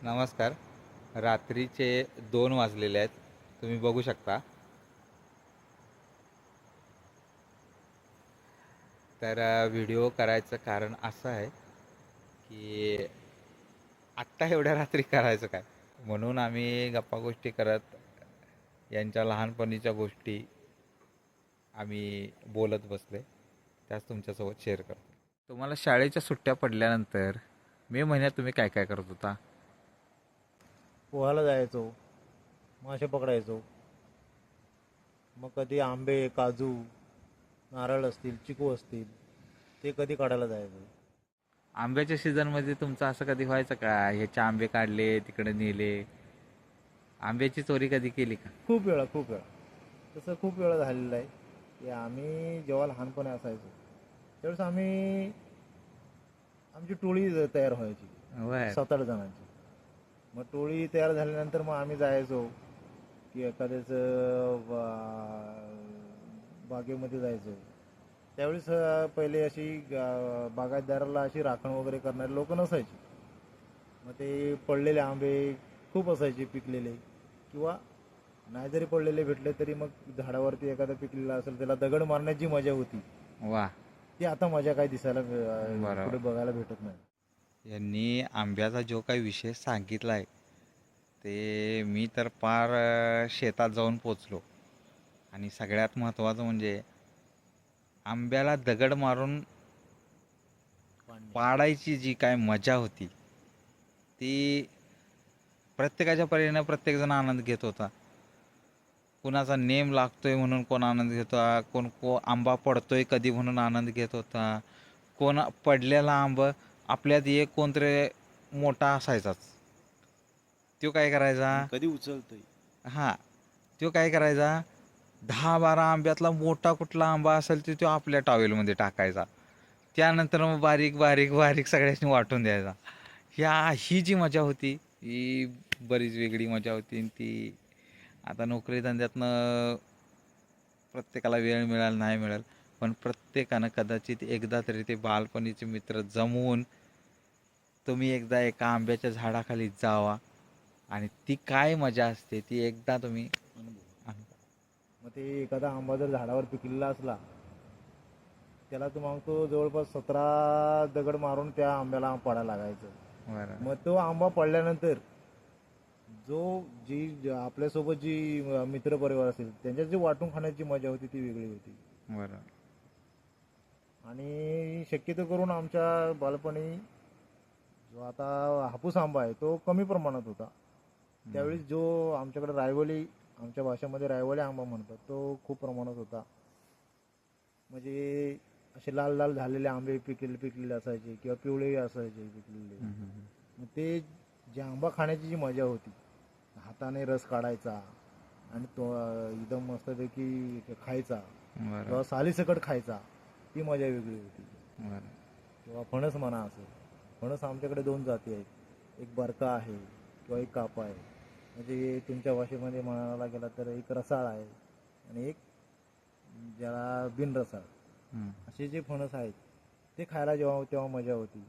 नमस्कार. रात्रीचे 2 वाजलेले आहेत. तुम्ही बघू शकता. तर व्हिडिओ करायचं कारण असं आहे, की आत्ता एवढ्या रात्री करायचं काय? म्हणून आम्ही गप्पा-गोष्टी करत यांच्या लहानपणीच्या गोष्टी आम्ही बोलत बसले. त्याच तुमच्यासोबत शेअर करतो. तुम्हाला शाळेच्या सुट्ट्या पडल्यानंतर मे महिन्यात तुम्ही काय काय करत होता? पोहायला जायचो, मासे पकडायचो. मग कधी आंबे, काजू, नारळ असतील, चिकू असतील, ते कधी काढायला जायचो. आंब्याच्या सीझनमध्ये तुमचं असं कधी व्हायचं का? ह्याचे आंबे काढले, तिकडे नेले. आंब्याची चोरी कधी केली का? खूप वेळा तसं खूप वेळा झालेलं आहे की आम्ही जेव्हा लहानपणी असायचो त्यावेळेस आमची टोळी तयार व्हायची, बर. 7-8 जणांची. मग टोळी तयार झाल्यानंतर मग आम्ही जायचो की एखाद्याच बागेमध्ये जायचो. त्यावेळेस पहिले अशी बागायतदाराला अशी राखण वगैरे करणारे लोक नसायची. मग ते पडलेले आंबे खूप असायचे पिकलेले, किंवा नाही जरी पडलेले भेटले तरी मग झाडावरती एखादा पिकलेला असेल त्याला दगड मारण्याची मजा होती. वा. ती आता मजा काही दिसायला बरोबर. कुठे बघायला भेटत नाही. यांनी आंब्याचा जो काही विषय सांगितला आहे ते मी तर पार शेतात जाऊन पोचलो. आणि सगळ्यात महत्त्वाचं म्हणजे आंब्याला दगड मारून पाणी. पाडायची जी काय मजा होती ती प्रत्येकाच्या परीने प्रत्येकजण आनंद घेत होता. कुणाचा नेम लागतोय म्हणून कोण आनंद घेत होता, कोण आंबा पडतोय कधी म्हणून आनंद घेत होता, कोण पडलेला आंब आपल्यात एक कोणतरी मोठा असायचाच. तो काय करायचा? आणि कधी उचलतोय. हां, तो काय करायचा? 10-12 आंब्यातला मोठा कुठला आंबा असेल तो आपल्या टॉवेलमध्ये टाकायचा. त्यानंतर मग बारीक, बारीक, बारीक सगळ्यांनी वाटून द्यायचा. ही जी मजा होती, ही बरीच वेगळी मजा होती. आणि ती आता नोकरी धंद्यातनं प्रत्येकाला वेळ मिळाल नाही मिळेल, पण प्रत्येकानं कदाचित एकदा तरी ते बालपणीचे मित्र जमवून तुम्ही एकदा एका आंब्याच्या झाडाखाली जावा आणि ती काय मजा असते ती एकदा तुम्ही अनुभव. अनुभवा. मग ते एखादा आंबा जर झाडावर पिकलेला असला त्याला तो मग तो जवळपास 17 दगड मारून त्या आंब्याला पडायला लागायचं. बरं. मग तो आंबा पडल्यानंतर आपल्यासोबत जी मित्रपरिवार असेल त्यांच्यात जी वाटून खाण्याची मजा होती ती वेगळी होती. बरं. आणि शक्यतो करून आमच्या बालपणी जो आता हापूस आंबा आहे तो कमी प्रमाणात होता. त्यावेळेस जो आमच्याकडे रायवली, आमच्या भाषेमध्ये रायवली आंबा म्हणतात, तो खूप प्रमाणात होता. म्हणजे असे लाल लाल झालेले आंबे पिकलेले असायचे किंवा पिवळे असायचे पिकलेले. मग ते जे आंबा खाण्याची जी मजा होती, हाताने रस काढायचा आणि तो एकदम मस्तपैकी खायचा बरं. किंवा सालीसकट खायचा, ती मजा वेगळी होती. बरं. किंवा फणस म्हणा असं. फणस आमच्याकडे 2 जाती आहेत, एक बरका आहे किंवा एक कापा आहे. म्हणजे तुमच्या भाषेमध्ये म्हणायला गेला तर एक रसाळ आहे आणि एक ज्याला बिनरसाळ. असे जे फणस आहेत ते खायला जेव्हा तेव्हा मजा होती.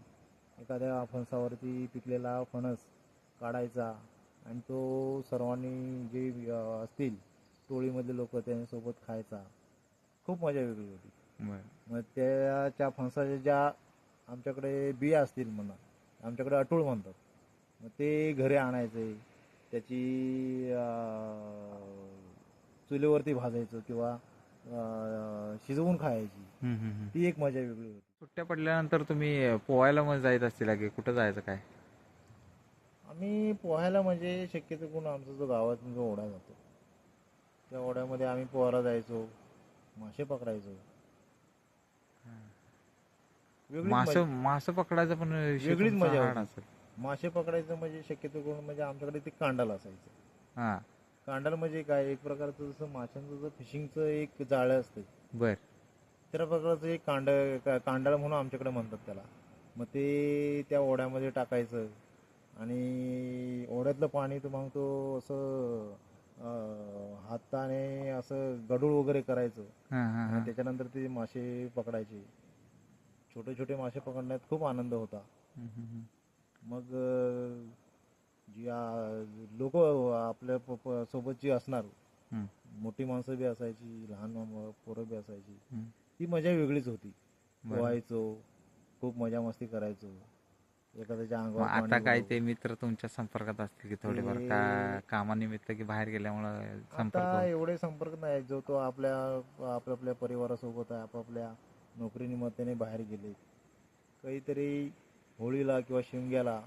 एखाद्या फणसावरती पिकलेला फणस काढायचा आणि तो सर्वांनी जे असतील टोळीमधले लोक त्यांच्यासोबत खायचा, खूप मजा वेगळी होती. बरं. मग त्या फणसाच्या ज्या आमच्याकडे बिया असतील म्हणा, आमच्याकडे अटूळ म्हणतात, मग ते घरी आणायचे, त्याची चुलीवरती भाजायचं किंवा शिजवून खायची, ती एक मजा वेगळी होती. सुट्ट्या पडल्यानंतर तुम्ही पोहायला मग जायत असतील की कुठं जायचं काय? आम्ही पोहायला म्हणजे शक्यतो करून आमचा जो गावातून जो ओढा जातो त्या ओढ्यामध्ये आम्ही पोहायला जायचो, मासे पकडायचो. वेगळीच मजा मासं पकडायचा पण विषय वेगळीच तुमचा मजा हार्ड होती. असेल. मासे पकडायचं म्हणजे शक्यतो करून म्हणजे आमच्याकडे ते कांडाल असायचं. हां. कांडाल म्हणजे काय, एक प्रकारचं जसं माशांचं जसं फिशिंगचं एक जाळं असतं, बर. त्या प्रकारचं एक कांडाळ म्हणून आमच्याकडे म्हणतात त्याला. मग ते त्या ओढ्यामध्ये टाकायचं आणि ओढ्यातलं पाणी तर मग तो असं हाताने असं गडूळ वगैरे करायचं हां, हां, आणि हां. त्याच्यानंतर ते मासे पकडायचे. छोटे छोटे मासे पकडण्यात खूप आनंद होता. मग जी लोक आपल्या सोबत जी असणार, हं, मोठी माणसं बी असायची, लहान पोरं बी असायची, हं. ती मजा वेगळीच होती. बरोबर. पोहायचो, खूप मजा मस्ती करायचो, एखाद्याच्या मग अंगावर पाणी आता काय ते उडवू. मित्र तुमच्या संपर्कात असतील की थोडेफार का ते कामानिमित्त की बाहेर गेल्यामुळं आता संपर्क होत? एवढे संपर्क नाही. जो तो आपापल्या परिवारासोबत आहे, आपापल्या नोकरीनिमित्ताने बाहेर गेले. काहीतरी होळीला किंवा शिमग्याला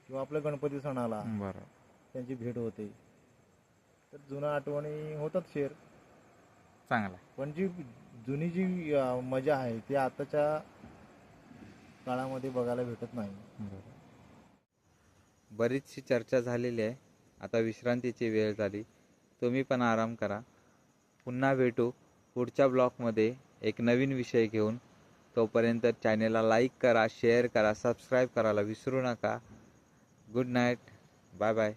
किंवा आपल्या गणपती सणाला बरोबर. त्यांची भेट होते. तर जुन्या आठवणी होतात शेअर. चांगला आहे. पण जी जुनी जी मजा आहे ती आताच्या काळामध्ये बघायला भेटत नाही. बरोबर. बरीचशी चर्चा झालेली आहे. आता विश्रांतीची वेळ झाली. तुम्ही पण आराम करा. पुन्हा भेटू पुढच्या ब्लॉगमध्ये एक नवीन विषय घेऊन. तोपर्यंत चॅनेलला लाईक करा, शेअर करा, सबस्क्राईब करायला विसरू नका. Good night. Bye bye.